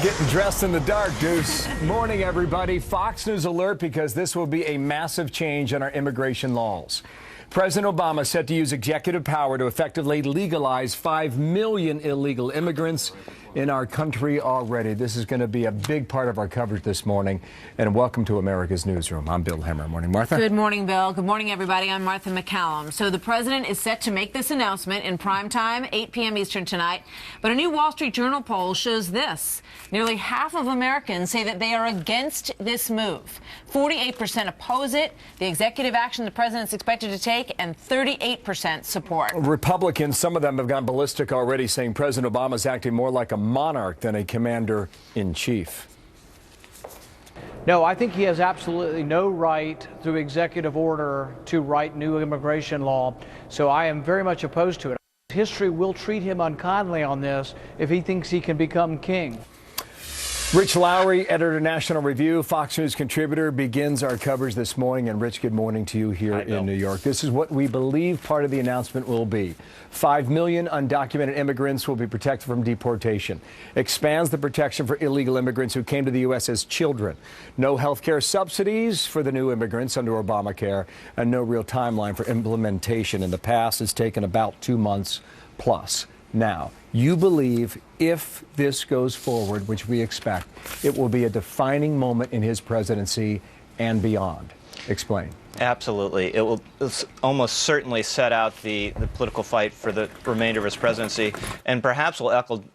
Getting dressed in the dark, Deuce. Morning, everybody. Fox News alert, because this will be a massive change in our immigration laws. President Obama set to use executive power to effectively legalize 5 million illegal immigrants in our country already. This is going to be a big part of our coverage this morning. And welcome to America's Newsroom. I'm Bill Hemmer. Morning, Martha. Good morning, Bill. Good morning, everybody. I'm Martha McCallum. So the president is set to make this announcement in prime time, 8 p.m. Eastern tonight. But a new Wall Street Journal poll shows this. Nearly half of Americans say that they are against this move. 48% oppose it, the executive action the president's expected to take, and 38% support. Republicans, some of them have gone ballistic already, saying President Obama is acting more like a monarch than a commander-in-chief. No, I think he has absolutely no right through executive order to write new immigration law. So I am very much opposed to it. History will treat him unkindly on this if he thinks he can become king. Rich Lowry, editor of National Review, Fox News contributor, begins our coverage this morning. And Rich, good morning to you here in New York. This is what we believe part of the announcement will be. 5 million undocumented immigrants will be protected from deportation. Expands the protection for illegal immigrants who came to the U.S. as children. No health care subsidies for the new immigrants under Obamacare, and no real timeline for implementation. In the past, it's taken about 2 months plus. Now, you believe if this goes forward, which we expect, it will be a defining moment in his presidency and beyond. Explain. Absolutely. It will almost certainly set out the political fight for the remainder of his presidency, and perhaps will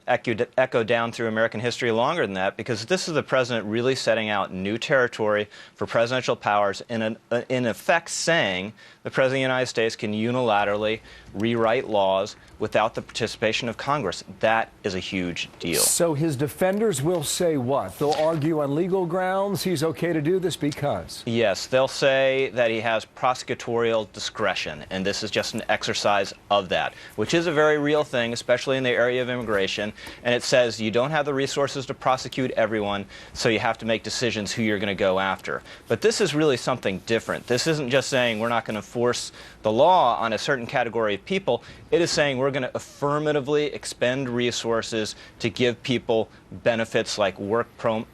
echo down through American history longer than that, because this is the president really setting out new territory for presidential powers, in effect saying the president of the United States can unilaterally rewrite laws without the participation of Congress. That is a huge deal. So his defenders will say what? They'll argue on legal grounds he's okay to do this because? Yes, they'll say that he has prosecutorial discretion, and this is just an exercise of that, which is a very real thing, especially in the area of immigration. And it says you don't have the resources to prosecute everyone, so you have to make decisions who you're going to go after. But this is really something different. This isn't just saying we're not going to force the law on a certain category of people. It is saying we're going to affirmatively expend resources to give people benefits like work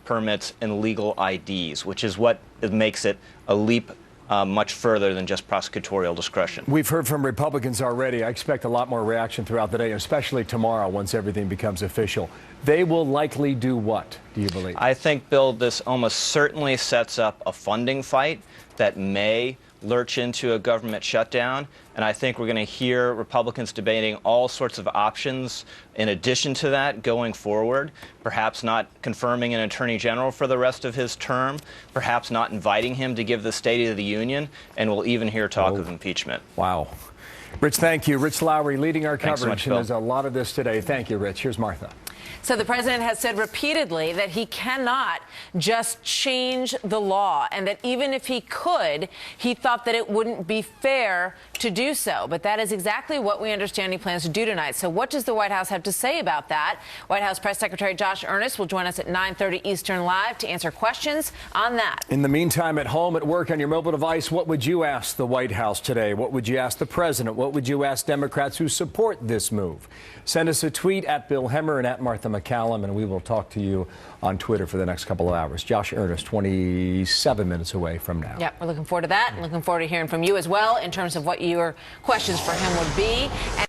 permits and legal IDs, which is what makes it a leap much further than just prosecutorial discretion. We've heard from Republicans already. I expect a lot more reaction throughout the day, especially tomorrow once everything becomes official. They will likely do what, do you believe? I think, Bill, this almost certainly sets up a funding fight that may lurch into a government shutdown. And I think we're going to hear Republicans debating all sorts of options in addition to that going forward, perhaps not confirming an attorney general for the rest of his term, perhaps not inviting him to give the State of the Union, and we'll even hear talk of impeachment. Wow. Rich, thank you. Rich Lowry leading our coverage. So much, and there's a lot of this today. Thank you, Rich. Here's Martha. So the president has said repeatedly that he cannot just change the law, and that even if he could, he thought that it wouldn't be fair to do so. But that is exactly what we understand he plans to do tonight. So what does the White House have to say about that? White House Press Secretary Josh Earnest will join us at 9:30 Eastern Live to answer questions on that. In the meantime, at home, at work, on your mobile device, what would you ask the White House today? What would you ask the president? What would you ask Democrats who support this move? Send us a tweet at Bill Hemmer and at Martha McCallum, and we will talk to you on Twitter for the next couple of hours. Josh Earnest, 27 minutes away from now. Yeah, we're looking forward to that. Looking forward to hearing from you as well in terms of what your questions for him would be.